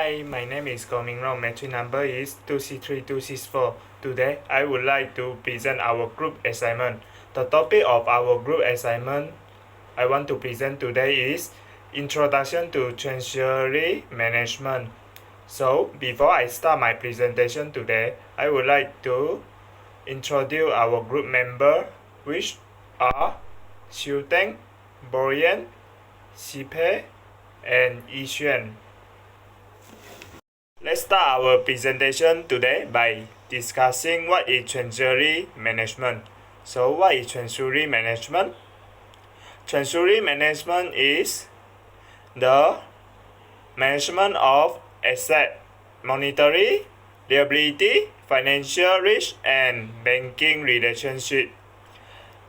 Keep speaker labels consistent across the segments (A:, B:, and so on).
A: Hi, my name is Go Ming Rong. Matric number is 263264. Today, I would like to present our group assignment. The topic of our group assignment I want to present today is Introduction to Treasury Management. So, before I start my presentation today, I would like to introduce our group member, which are TENG, Brian, Sipe, and XUAN. Let's start our presentation today by discussing what is Treasury Management. So, what is Treasury Management? Treasury Management is the management of asset, monetary, liability, financial risk, and banking relationship.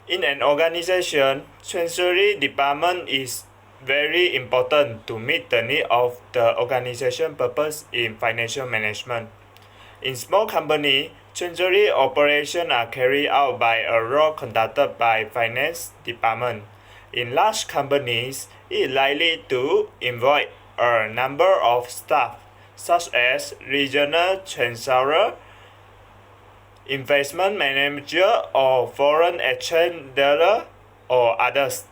A: In an organization, Treasury Department is very important to meet the need of the organization purpose in financial management. In small company, treasury operations are carried out by a role conducted by finance department. In large companies, it is likely to involve a number of staff, such as regional treasurer, investment manager, or foreign exchange dealer, or others.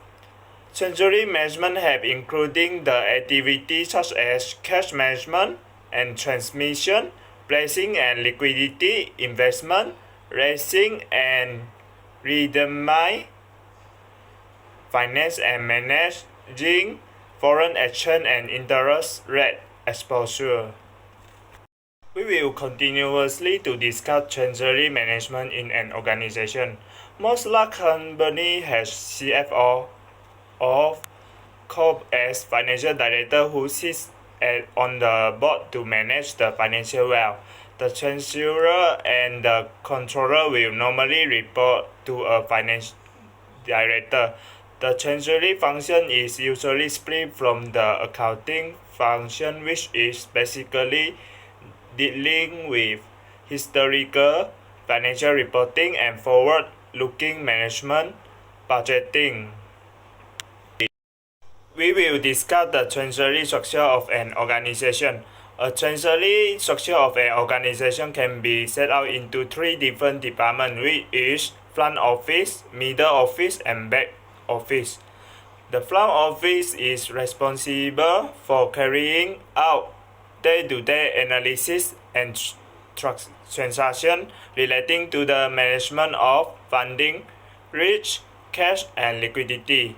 A: Treasury management have including the activities such as cash management and transmission, placing and liquidity, investment, raising and redeeming, finance and managing foreign exchange and interest rate exposure. We will continuously to discuss treasury management in an organization. Most large company has CFO of called as financial director who sits on the board to manage the financial well. The treasurer and the controller will normally report to a finance director. The treasury function is usually split from the accounting function, which is basically dealing with historical financial reporting and forward-looking management budgeting. We will discuss the treasury structure of an organization. A treasury structure of an organization can be set out into three different departments, which is front office, middle office, and back office. The front office is responsible for carrying out day-to-day analysis and transactions relating to the management of funding, risk, cash, and liquidity.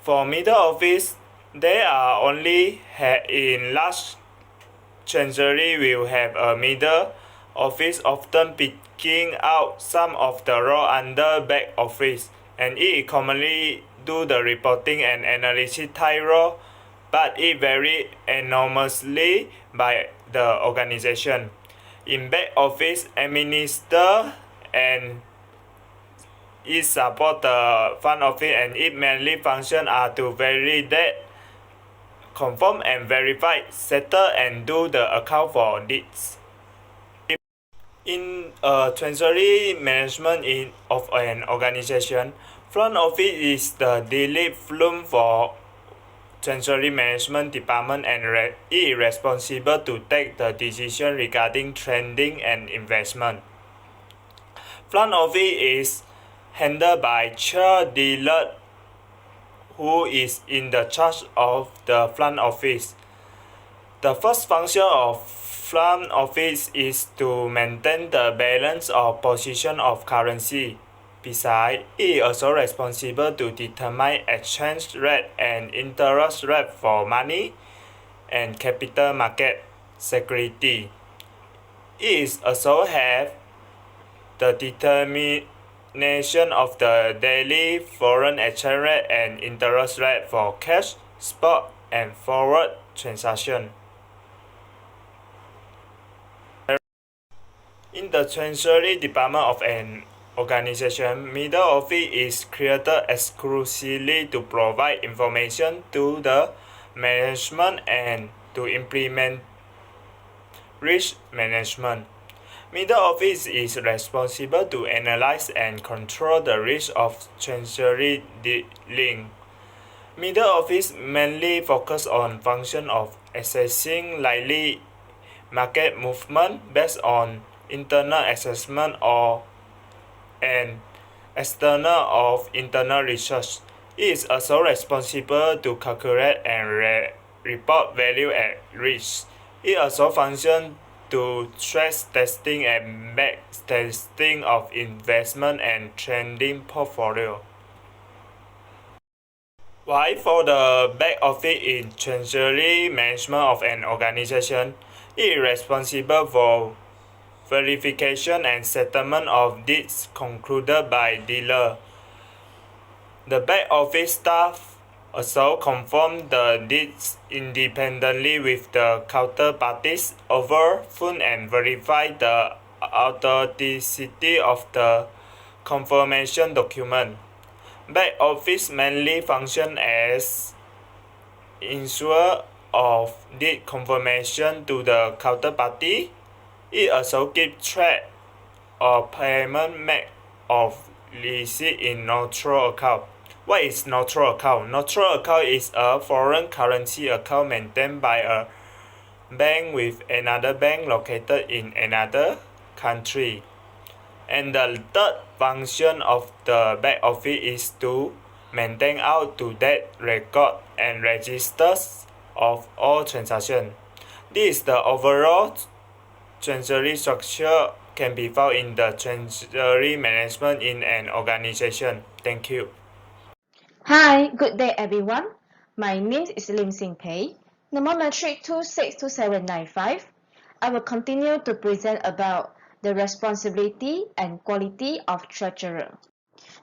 A: For middle office, they are only in large treasury will have a middle office, often picking out some of the role under back office, and it commonly do the reporting and analysis type role, but it varies enormously by the organization. In back office, administer and it support the front office, and its mainly function are to validate, confirm and verify, settle and do the account for audits. In treasury management of an organization, front office is the daily flow for treasury management department, and it is responsible to take the decision regarding trading and investment. Front office is handled by chair dealer, who is in the charge of the front office. The first function of front office is to maintain the balance or position of currency. Besides, it is also responsible to determine exchange rate and interest rate for money and capital market security. It is also have the determination of the daily foreign exchange rate and interest rate for cash, spot, and forward transaction. In the treasury department of an organization, middle office is created exclusively to provide information to the management and to implement risk management. Middle office is responsible to analyze and control the risk of treasury dealing. Middle office mainly focus on function of assessing likely market movement based on internal assessment or and external of internal research. It is also responsible to calculate and report value at risk. It also functions to stress testing and back testing of investment and trading portfolio. While for the back office in Treasury management of an organization, it is responsible for verification and settlement of deeds concluded by dealer. The back office staff also confirm the deeds independently with the counterparties over phone and verify the authenticity of the confirmation document. Back office mainly function as issuer of deed confirmation to the counterparty. It also keeps track of payment made of receipt in neutral account. What is neutral account? Neutral account is a foreign currency account maintained by a bank with another bank located in another country. And the third function of the back office is to maintain up-to-date record and registers of all transactions. This is the overall Treasury structure can be found in the Treasury management in an organization. Thank you.
B: Hi, good day everyone. My name is Lim Sing Pei, number metric 262795. I will continue to present about the responsibility and quality of treasurer.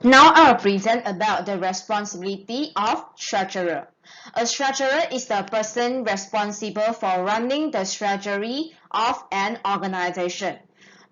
B: Now I will present about the responsibility of treasurer. A treasurer is the person responsible for running the treasury of an organization.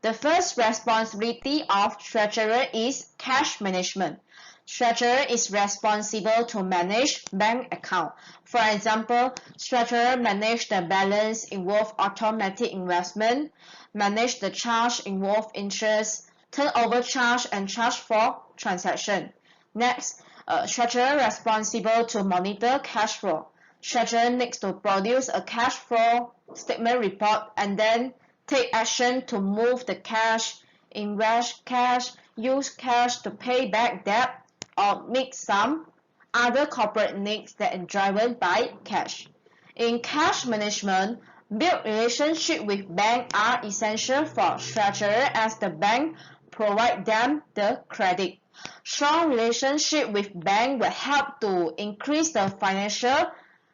B: The first responsibility of treasurer is cash management. Treasurer is responsible to manage bank account. For example, treasurer manage the balance involve automatic investment, manage the charge involve interest, turnover charge and charge for transaction. Next, treasurer responsible to monitor cash flow. Treasurer needs to produce a cash flow statement report and then take action to move the cash, invest cash, use cash to pay back debt, or meet some other corporate needs that are driven by cash. In cash management, build relationship with bank are essential for treasurer as the bank provide them the credit. Strong relationship with bank will help to increase the financial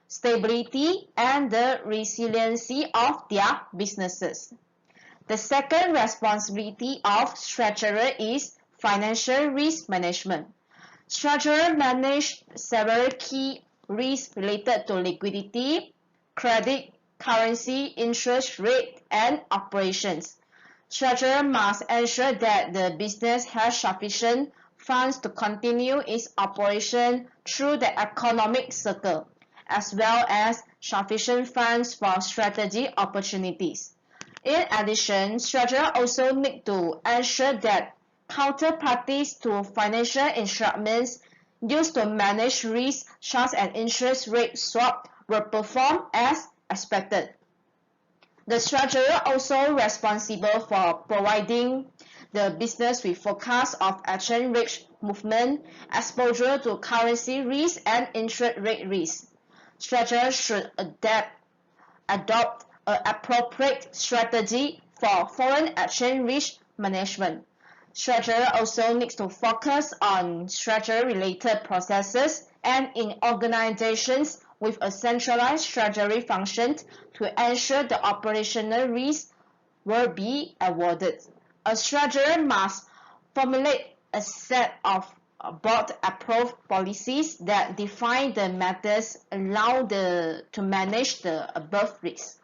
B: stability and the resiliency of their businesses. The second responsibility of treasurer is financial risk management. Treasurer manage several key risks related to liquidity, credit, currency, interest rate, and operations. Treasurer must ensure that the business has sufficient funds to continue its operation through the economic cycle, as well as sufficient funds for strategic opportunities. In addition, treasurer also need to ensure that counterparties to financial instruments used to manage risk such as interest rate swap will perform as expected. The treasurer also responsible for providing the business with forecast of exchange rate movement, exposure to currency risk and interest rate risk. Treasurer should adopt an appropriate strategy for foreign exchange risk management. Treasurer also needs to focus on treasury-related processes and in organizations with a centralized treasury function to ensure the operational risks will be avoided. A treasurer must formulate a set of board-approved policies that define the methods allowed to manage the above risks.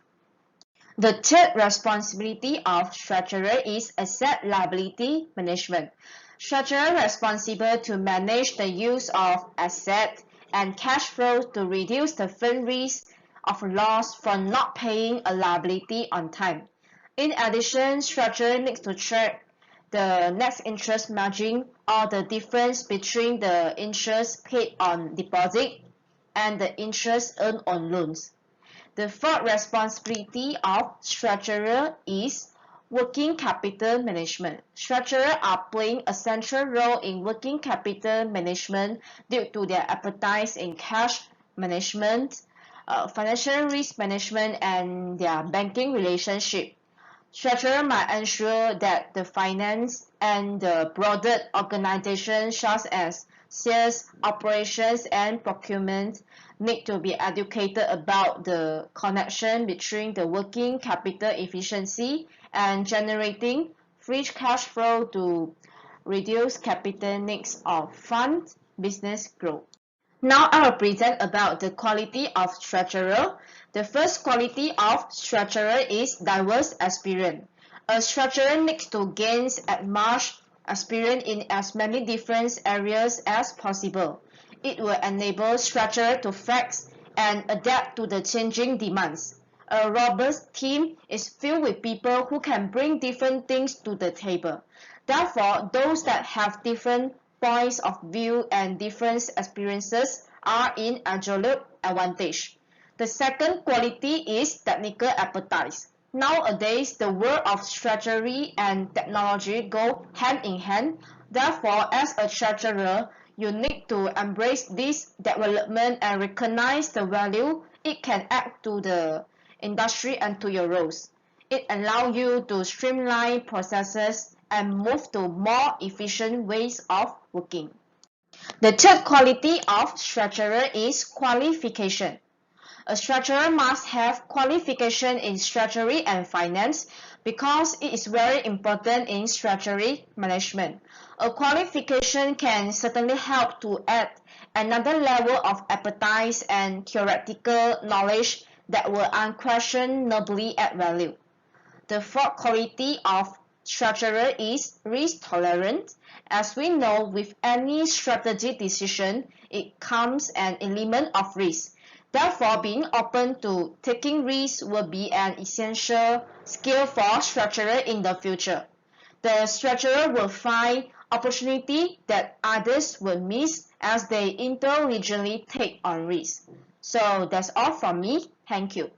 B: The third responsibility of treasurer is asset liability management. Treasurer responsible to manage the use of assets and cash flow to reduce the firm risk of loss from not paying a liability on time. In addition, treasurer needs to track the net interest margin or the difference between the interest paid on deposit and the interest earned on loans. The fourth responsibility of structurer is working capital management. Structurers are playing a central role in working capital management due to their expertise in cash management, financial risk management, and their banking relationship. Structure might ensure that the finance and the broader organization such as sales, operations, and procurement need to be educated about the connection between the working capital efficiency and generating free cash flow to reduce capital needs of fund business growth. Now I will present about the quality of structurer. The first quality of structurer is diverse experience. A structurer needs to gain as much experience in as many different areas as possible. It will enable structurer to flex and adapt to the changing demands. A robust team is filled with people who can bring different things to the table. Therefore, those that have different points of view and different experiences are in absolute advantage. The second quality is technical expertise. Nowadays, the world of strategy and technology go hand in hand. Therefore, as a treasurer, you need to embrace this development and recognize the value it can add to the industry and to your roles. It allows you to streamline processes and move to more efficient ways of working. The third quality of structurer is qualification. A structurer must have qualification in strategy and finance because it is very important in strategy management. A qualification can certainly help to add another level of expertise and theoretical knowledge that will unquestionably add value. The fourth quality of structurer is risk tolerant. As we know, with any strategy decision, it comes an element of risk. Therefore, being open to taking risks will be an essential skill for structurer in the future. The structurer will find opportunity that others will miss as they intelligently take on risks. So that's all from me. Thank you.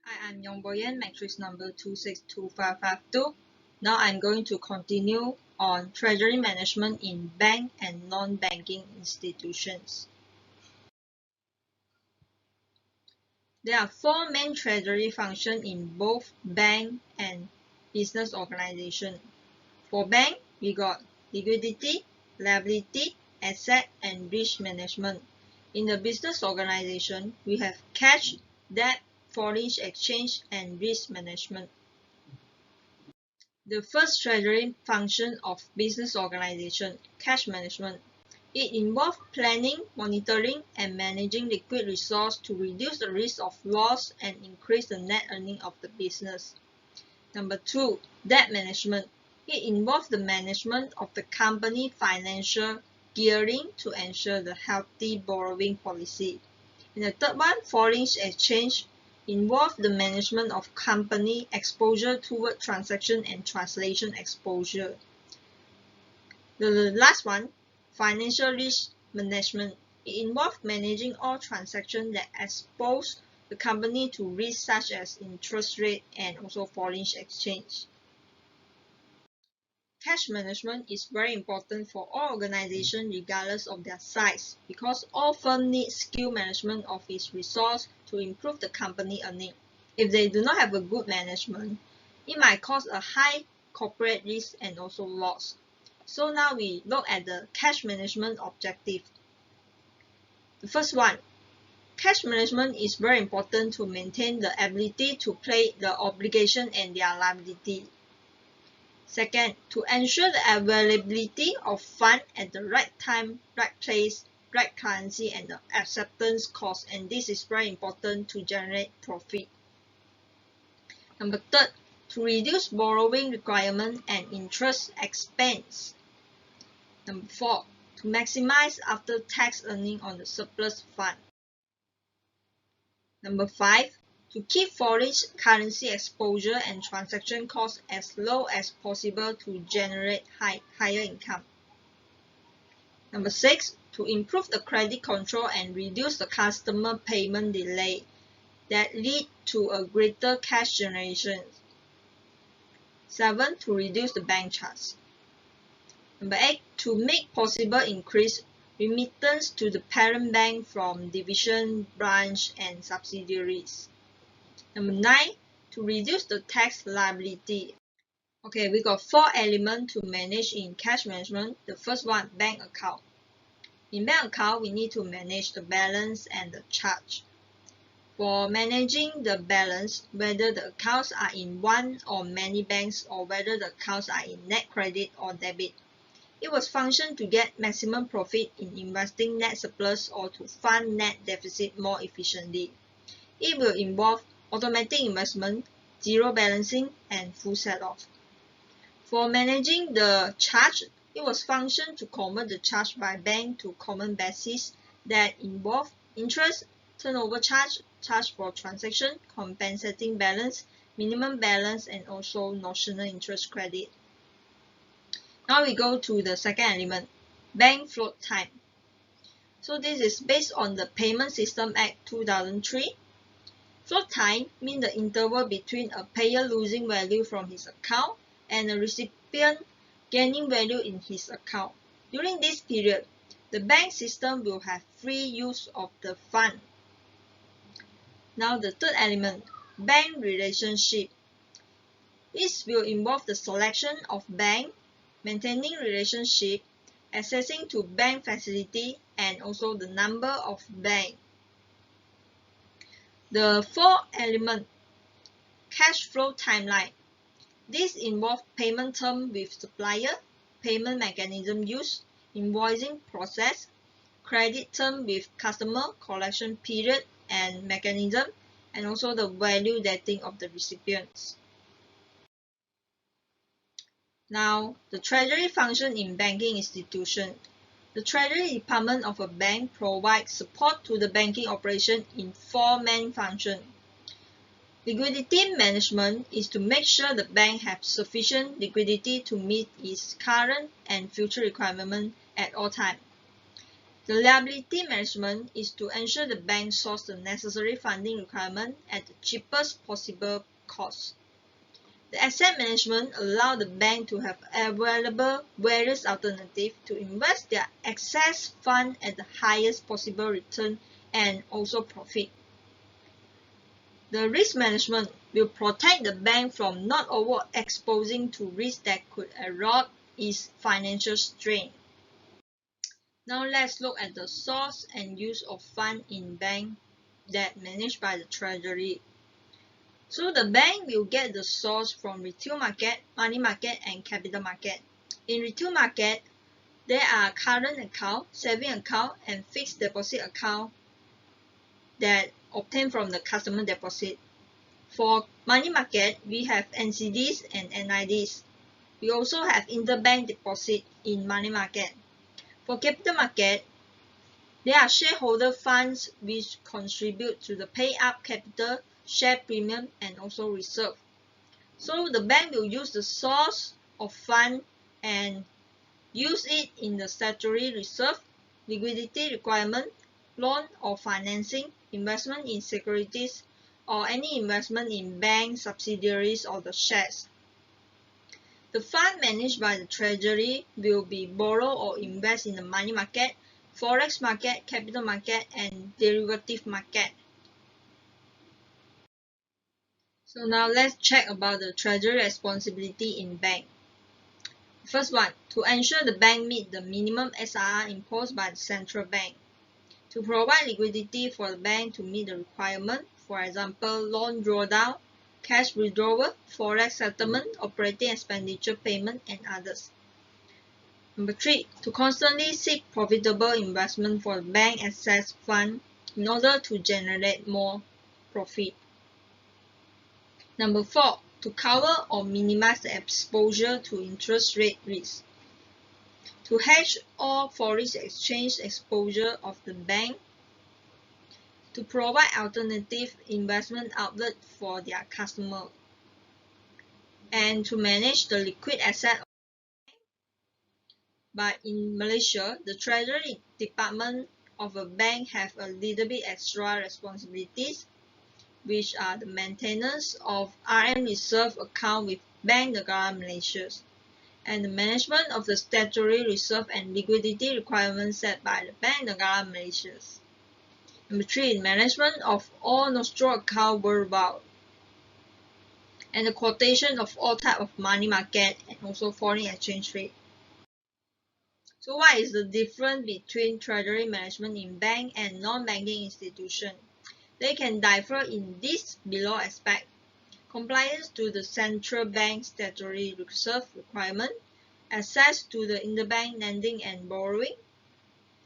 C: I am Yong Boyan, matrix number 262552. Now I'm going to continue on treasury management in bank and non-banking institutions. There are four main treasury functions in both bank and business organization. For bank, we got liquidity, liability, asset, and risk management. In the business organization, we have cash, debt, foreign exchange, and risk management. The first treasury function of business organization, cash management. It involves planning, monitoring, and managing liquid resource to reduce the risk of loss and increase the net earning of the business. Number two, debt management. It involves the management of the company financial gearing to ensure the healthy borrowing policy. And the third one, foreign exchange, involves the management of company exposure toward transaction and translation exposure. The last one, financial risk management. It involves managing all transactions that expose the company to risks such as interest rate and also foreign exchange. Cash management is very important for all organizations regardless of their size because all firms need skill management of its resource to improve the company earning. If they do not have a good management, it might cause a high corporate risk and also loss. So now we look at the cash management objective. The first one, cash management is very important to maintain the ability to pay the obligation and their liability. Second, to ensure the availability of funds at the right time, right place, right currency, and the acceptance cost, and this is very important to generate profit. Number third, to reduce borrowing requirement and interest expense. Number four, to maximize after-tax earning on the surplus fund. Number five, to keep foreign currency exposure and transaction costs as low as possible to generate higher income. Number six, to improve the credit control and reduce the customer payment delay that lead to a greater cash generation. 7. To reduce the bank charge. Number 8. To make possible increased remittance to the parent bank from division, branch, and subsidiaries. Number 9. To reduce the tax liability. Okay, we got 4 elements to manage in cash management. The first one, bank account. In bank account, we need to manage the balance and the charge. For managing the balance, whether the accounts are in one or many banks or whether the accounts are in net credit or debit, it was function to get maximum profit in investing net surplus or to fund net deficit more efficiently. It will involve automatic investment, zero balancing, and full set-off. For managing the charge, it was function to convert the charge by bank to common basis that involve interest, turnover charge, charge for transaction, compensating balance, minimum balance, and also notional interest credit. Now we go to the second element, bank float time. So this is based on the Payment System Act 2003. Float time means the interval between a payer losing value from his account and a recipient gaining value in his account. During this period, the bank system will have free use of the fund. Now the third element, bank relationship. This will involve the selection of bank, maintaining relationship, accessing to bank facility, and also the number of bank. The fourth element, cash flow timeline. This involves payment term with supplier, payment mechanism use, invoicing process, credit term with customer, collection period and mechanism, and also the value dating of the recipients. Now, the Treasury function in banking institution. The Treasury Department of a bank provides support to the banking operation in 4 main functions. Liquidity management is to make sure the bank has sufficient liquidity to meet its current and future requirements at all times. The liability management is to ensure the bank source the necessary funding requirement at the cheapest possible cost. The asset management allows the bank to have available various alternatives to invest their excess fund at the highest possible return and also profit. The risk management will protect the bank from not overexposing to risks that could erode its financial strength. Now let's look at the source and use of funds in bank that managed by the Treasury. So the bank will get the source from retail market, money market, and capital market. In retail market, there are current account, saving account, and fixed deposit account that obtained from the customer deposit. For money market, we have NCDs and NIDs. We also have interbank deposit in money market. For capital market, there are shareholder funds which contribute to the pay-up capital, share premium, and also reserve. So the bank will use the source of fund and use it in the statutory reserve, liquidity requirement, loan or financing, investment in securities, or any investment in bank subsidiaries or the shares. The fund managed by the Treasury will be borrow or invest in the money market, forex market, capital market, and derivative market. So now let's check about the Treasury responsibility in bank. First one, to ensure the bank meet the minimum SRR imposed by the central bank. To provide liquidity for the bank to meet the requirement, for example, loan drawdown, cash withdrawal, forex settlement, operating expenditure payment, and others. Number 3, to constantly seek profitable investment for the bank assets fund in order to generate more profit. Number 4, to cover or minimize the exposure to interest rate risk. To hedge all foreign exchange exposure of the bank. To provide alternative investment outlet for their customer. And to manage the liquid asset. But in Malaysia, the Treasury Department of a bank have a little bit extra responsibilities, which are the maintenance of RM reserve account with Bank Negara Malaysia, and the management of the statutory reserve and liquidity requirements set by the Bank Negara Malaysia. Number 3. Management of all nostro account worldwide, and the quotation of all type of money market and also foreign exchange rate. So what is the difference between treasury management in bank and non-banking institution? They can differ in this below aspect: compliance to the central bank statutory reserve requirement, access to the interbank lending and borrowing,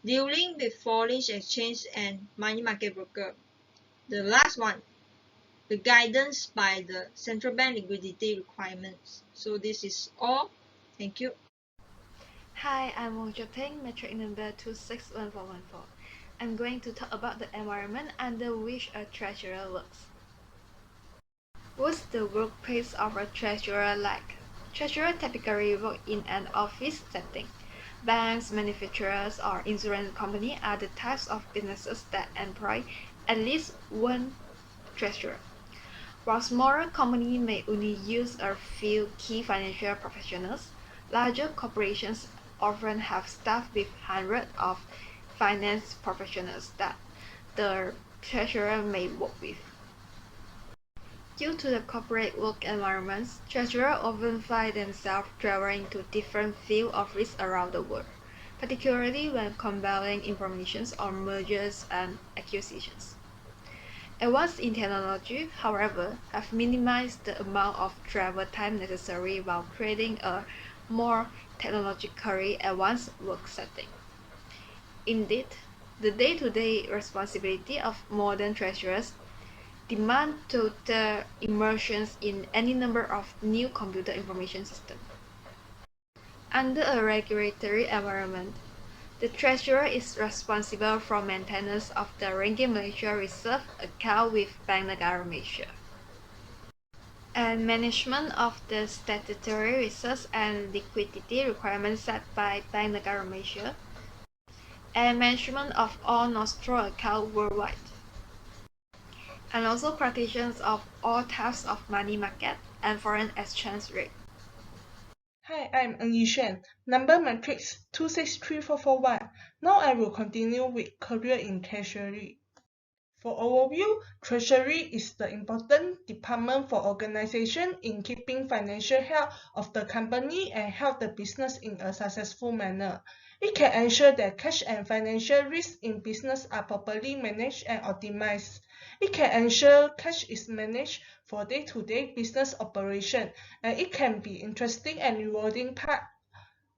C: dealing with foreign exchange and money market broker. The last one, the guidance by the central bank liquidity requirements. So this is all. Thank you.
D: Hi, I'm Wong metric number 261414. I'm going to talk about the environment under which a treasurer works. What's the workplace of a treasurer like? Treasurer typically work in an office setting. Banks, manufacturers, or insurance companies are the types of businesses that employ at least one treasurer. While smaller companies may only use a few key financial professionals, larger corporations often have staff with hundreds of finance professionals that the treasurer may work with. Due to the corporate work environments, treasurers often find themselves traveling to different field offices around the world, particularly when compiling information on mergers and acquisitions. Advances in technology, however, have minimized the amount of travel time necessary while creating a more technologically advanced work setting. Indeed, the day-to-day responsibility of modern treasurers demand total immersion in any number of new computer information systems. Under a regulatory environment, the treasurer is responsible for maintenance of the Ringgit Malaysia Reserve account with Bank Negara Malaysia, and management of the statutory reserves and liquidity requirements set by Bank Negara Malaysia, and management of all nostro accounts worldwide, and also practitioners of all types of money market and foreign exchange rate.
E: Hi, I'm Ng Yishuan, number matrix 263441. Now I will continue with career in Treasury. For overview, Treasury is the important department for organization in keeping financial health of the company and help the business in a successful manner. It can ensure that cash and financial risks in business are properly managed and optimized. It can ensure cash is managed for day-to-day business operation, and it can be interesting and rewarding part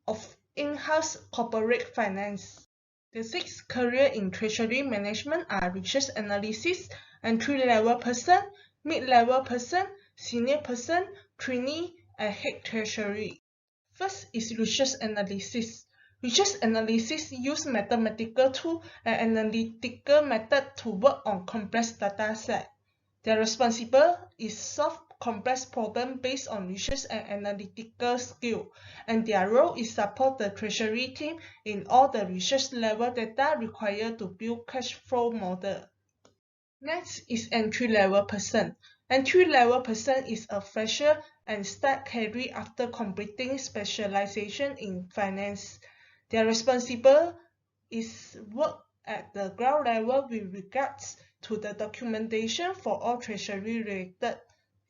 E: of in-house corporate finance. The 6 careers in Treasury management are research analysis, entry-level person, mid-level person, senior person, trainee, and head treasury. First is research analysis. Research analysis use mathematical tools and analytical method to work on complex data set. Their responsibility is solve complex problems based on research and analytical skill, and their role is support the treasury team in all the research level data required to build cash flow model. Next is entry-level person. Entry-level person is a fresher and start career after completing specialization in finance. Their responsibility is work at the ground level with regards to the documentation for all treasury-related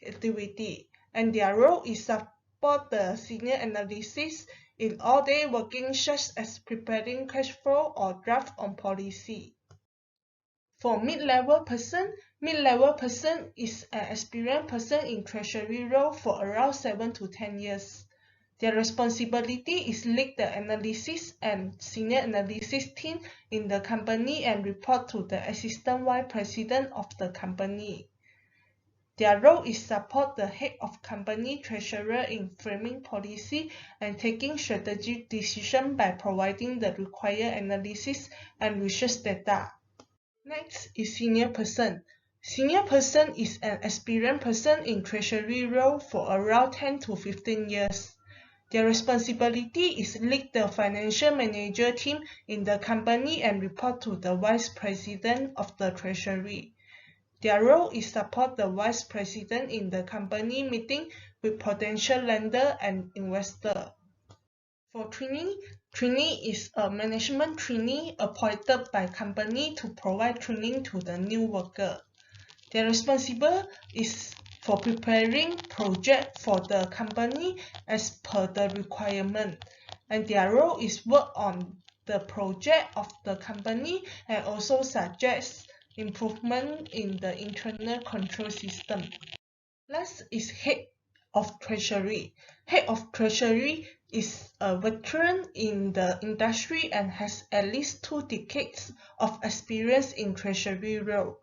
E: activity, and their role is support the senior analysis in all-day working such as preparing cash flow or draft on policy. For mid-level person is an experienced person in treasury role for around 7 to 10 years. Their responsibility is lead the analysis and senior analysis team in the company and report to the assistant vice president of the company. Their role is support the head of company treasurer in framing policy and taking strategic decisions by providing the required analysis and research data. Next is senior person. Senior person is an experienced person in treasury role for around 10 to 15 years. Their responsibility is lead the financial manager team in the company and report to the Vice President of the Treasury. Their role is support the Vice President in the company meeting with potential lender and investor. For trainee is a management trainee appointed by company to provide training to the new worker. Their responsible is for preparing project for the company as per the requirement, and their role is work on the project of the company and also suggest improvement in the internal control system. Last is Head of Treasury. Head of Treasury is a veteran in the industry and has at least 2 decades of experience in Treasury role.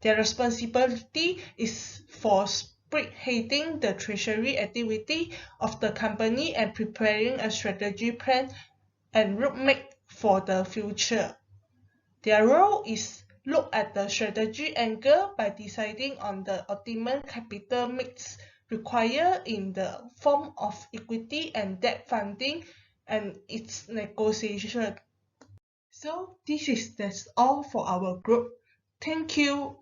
E: Their responsibility is for spearheading the treasury activity of the company and preparing a strategy plan and roadmap for the future. Their role is look at the strategy angle by deciding on the optimal capital mix required in the form of equity and debt funding and its negotiation. So that's all for our group. Thank you.